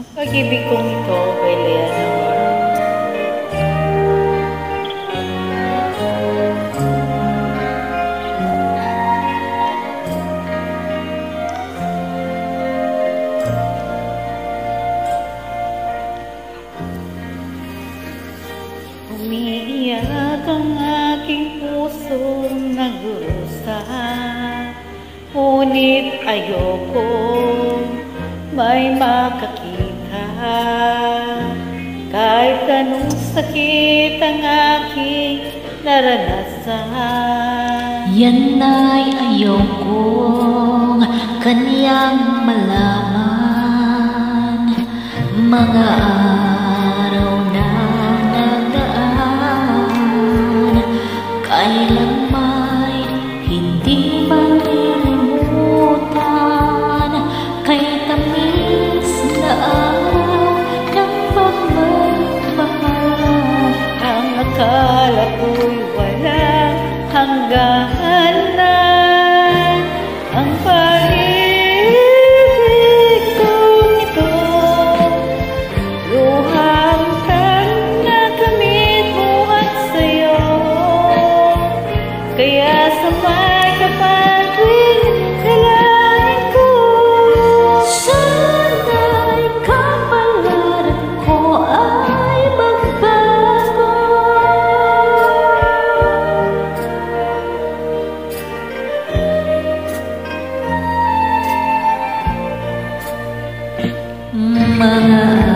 Ang pag-ibig kong ito kay Leonor. Umiiyak ang aking pusong nag-usa, ngunit ayokong may makakita. Kahit anong sakit ang aking naranasan, yan ay ayokong kaniyang malaman. Mga araw na nagaan, kailan may hindi malilimutan. Kay tamis na araw ng pagmamahal, ang akala ko'y walang hangganan na. Ang pag-ibig kong ito, luhang kang nakamit buhat sa'yo. Kaya sa may kapatid kailangan ko, sana'y kapalaran ko ay magbago. Mga